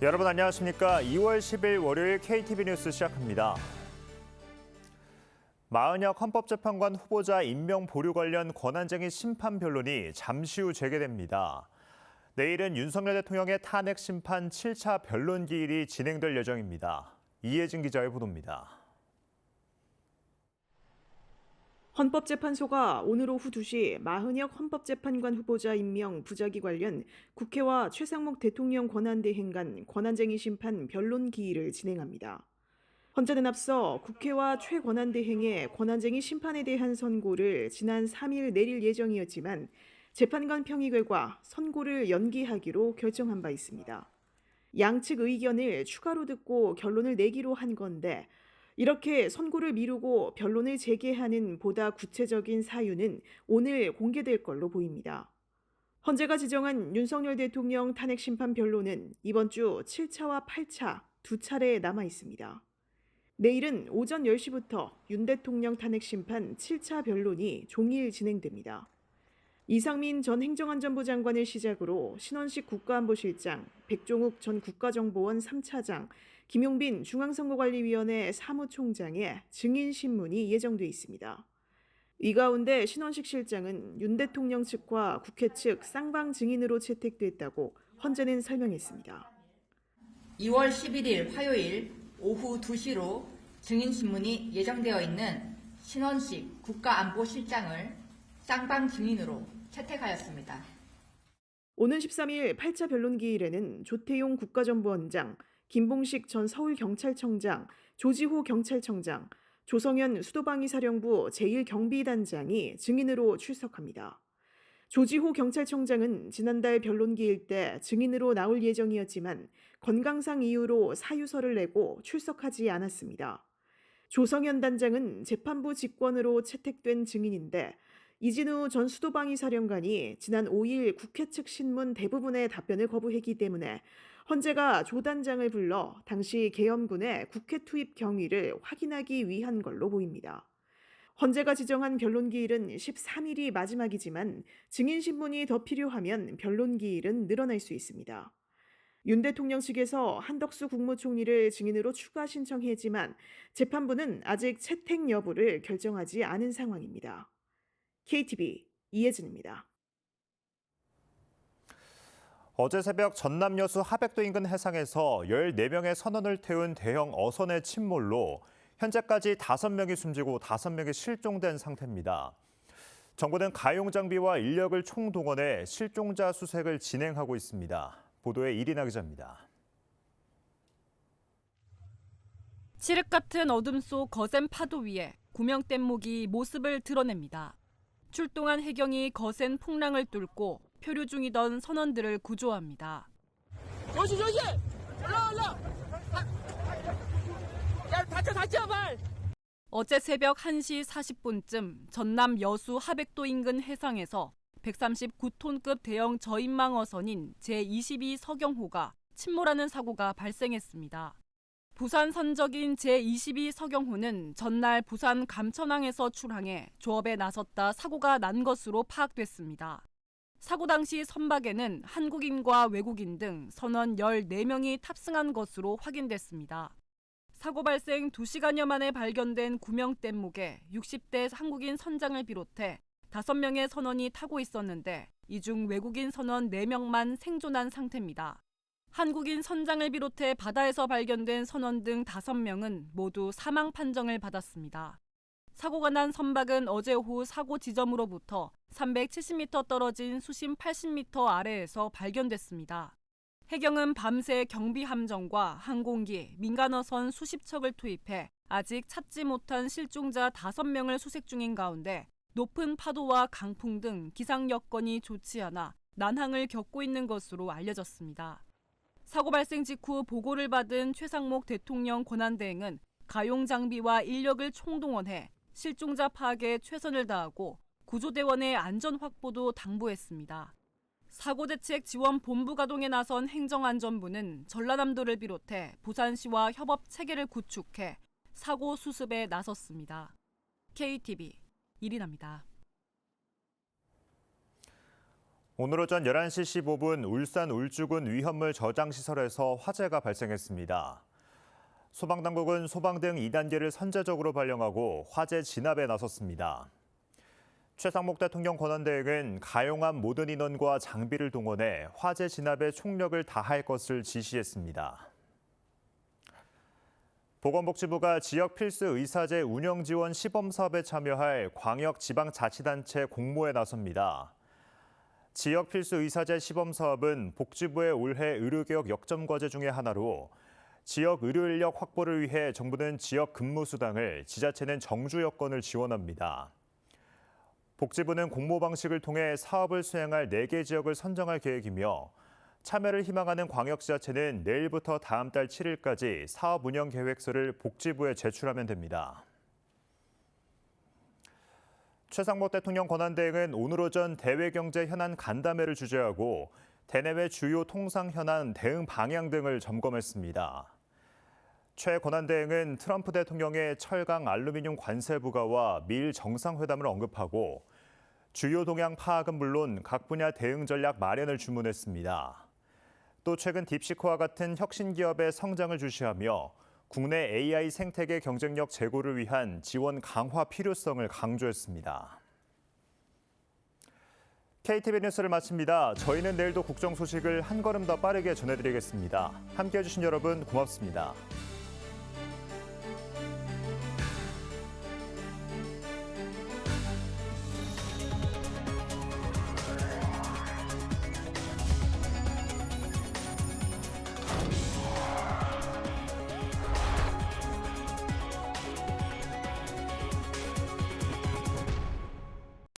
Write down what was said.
여러분 안녕하십니까? 2월 10일 월요일 KTV 뉴스 시작합니다. 마은혁 헌법재판관 후보자 임명 보류 관련 권한쟁의 심판 변론이 잠시 후 재개됩니다. 내일은 윤석열 대통령의 탄핵 심판 7차 변론 기일이 진행될 예정입니다. 이혜진 기자의 보도입니다. 헌법재판소가 오늘 오후 2시 마은혁 헌법재판관 후보자 임명 부작위 관련 국회와 최상목 대통령 권한대행 간 권한쟁의 심판 변론 기일을 진행합니다. 헌재는 앞서 국회와 최 권한대행의 권한쟁의 심판에 대한 선고를 지난 3일 내릴 예정이었지만 재판관 평의 결과 선고를 연기하기로 결정한 바 있습니다. 양측 의견을 추가로 듣고 결론을 내기로 한 건데 이렇게 선고를 미루고 변론을 재개하는 보다 구체적인 사유는 오늘 공개될 걸로 보입니다. 헌재가 지정한 윤석열 대통령 탄핵 심판 변론은 이번 주 7차와 8차 두 차례 남아 있습니다. 내일은 오전 10시부터 윤 대통령 탄핵 심판 7차 변론이 종일 진행됩니다. 이상민 전 행정안전부 장관을 시작으로 신원식 국가안보실장, 백종욱 전 국가정보원 3차장, 김용빈 중앙선거관리위원회 사무총장의 증인신문이 예정돼 있습니다. 이 가운데 신원식 실장은 윤 대통령 측과 국회 측 쌍방 증인으로 채택됐다고 헌재는 설명했습니다. 2월 11일 화요일 오후 2시로 증인신문이 예정되어 있는 신원식 국가안보실장을 쌍방 증인으로 채택하였습니다. 오는 13일 8차 변론 기일에는 조태용 국가정보원장, 김봉식 전 서울경찰청장, 조지호 경찰청장, 조성현 수도방위사령부 제1경비단장이 증인으로 출석합니다. 조지호 경찰청장은 지난달 변론 기일 때 증인으로 나올 예정이었지만 건강상 이유로 사유서를 내고 출석하지 않았습니다. 조성현 단장은 재판부 직권으로 채택된 증인인데 이진우 전 수도방위사령관이 지난 5일 국회 측 신문 대부분의 답변을 거부했기 때문에 헌재가 조 단장을 불러 당시 계엄군의 국회 투입 경위를 확인하기 위한 걸로 보입니다. 헌재가 지정한 변론 기일은 13일이 마지막이지만 증인 신문이 더 필요하면 변론 기일은 늘어날 수 있습니다. 윤 대통령 측에서 한덕수 국무총리를 증인으로 추가 신청했지만 재판부는 아직 채택 여부를 결정하지 않은 상황입니다. KTV 이혜진입니다. 어제 새벽 전남 여수 하백도 인근 해상에서 14명의 선원을 태운 대형 어선의 침몰로 현재까지 5명이 숨지고 5명이 실종된 상태입니다. 정부는 가용 장비와 인력을 총동원해 실종자 수색을 진행하고 있습니다. 보도에 이리나 기자입니다. 칠흑 같은 어둠 속 거센 파도 위에 구명뗏목이 모습을 드러냅니다. 출동한 해경이 거센 폭랑을 뚫고 표류 중이던 선원들을 구조합니다. 조심! 올라! 야, 다쳐, 발! 어제 새벽 1시 40분쯤 전남 여수 하백도 인근 해상에서 139톤급 대형 저인망 어선인 제22 서경호가 침몰하는 사고가 발생했습니다. 부산 선적인 제22 서경호는 전날 부산 감천항에서 출항해 조업에 나섰다 사고가 난 것으로 파악됐습니다. 사고 당시 선박에는 한국인과 외국인 등 선원 14명이 탑승한 것으로 확인됐습니다. 사고 발생 2시간여 만에 발견된 구명뗏목에 60대 한국인 선장을 비롯해 5명의 선원이 타고 있었는데 이 중 외국인 선원 4명만 생존한 상태입니다. 한국인 선장을 비롯해 바다에서 발견된 선원 등 5명은 모두 사망 판정을 받았습니다. 사고가 난 선박은 어제 오후 사고 지점으로부터 370m 떨어진 수심 80m 아래에서 발견됐습니다. 해경은 밤새 경비함정과 항공기, 민간어선 수십 척을 투입해 아직 찾지 못한 실종자 5명을 수색 중인 가운데 높은 파도와 강풍 등 기상 여건이 좋지 않아 난항을 겪고 있는 것으로 알려졌습니다. 사고 발생 직후 보고를 받은 최상목 대통령 권한대행은 가용 장비와 인력을 총동원해 실종자 파악에 최선을 다하고 구조대원의 안전 확보도 당부했습니다. 사고대책 지원 본부 가동에 나선 행정안전부는 전라남도를 비롯해 부산시와 협업 체계를 구축해 사고 수습에 나섰습니다. KTV 이리나입니다. 오늘 오전 11시 15분 울산 울주군 위험물 저장시설에서 화재가 발생했습니다. 소방당국은 소방등 2단계를 선제적으로 발령하고 화재 진압에 나섰습니다. 최상목 대통령 권한대행은 가용한 모든 인원과 장비를 동원해 화재 진압에 총력을 다할 것을 지시했습니다. 보건복지부가 지역 필수 의사제 운영 지원 시범 사업에 참여할 광역 지방자치단체 공모에 나섭니다. 지역 필수 의사제 시범 사업은 복지부의 올해 의료개혁 역점 과제 중의 하나로 지역 의료 인력 확보를 위해 정부는 지역 근무 수당을, 지자체는 정주 여건을 지원합니다. 복지부는 공모 방식을 통해 사업을 수행할 4개 지역을 선정할 계획이며 참여를 희망하는 광역지자체는 내일부터 다음 달 7일까지 사업 운영 계획서를 복지부에 제출하면 됩니다. 최상목 대통령 권한대행은 오늘 오전 대외경제 현안 간담회를 주재하고 대내외 주요 통상 현안 대응 방향 등을 점검했습니다. 최 권한대행은 트럼프 대통령의 철강 알루미늄 관세 부과와 미일 정상회담을 언급하고 주요 동향 파악은 물론 각 분야 대응 전략 마련을 주문했습니다. 또 최근 딥시크와 같은 혁신 기업의 성장을 주시하며 국내 AI 생태계 경쟁력 제고를 위한 지원 강화 필요성을 강조했습니다. KTV 뉴스를 마칩니다. 저희는 내일도 국정 소식을 한 걸음 더 빠르게 전해드리겠습니다. 함께해 주신 여러분 고맙습니다.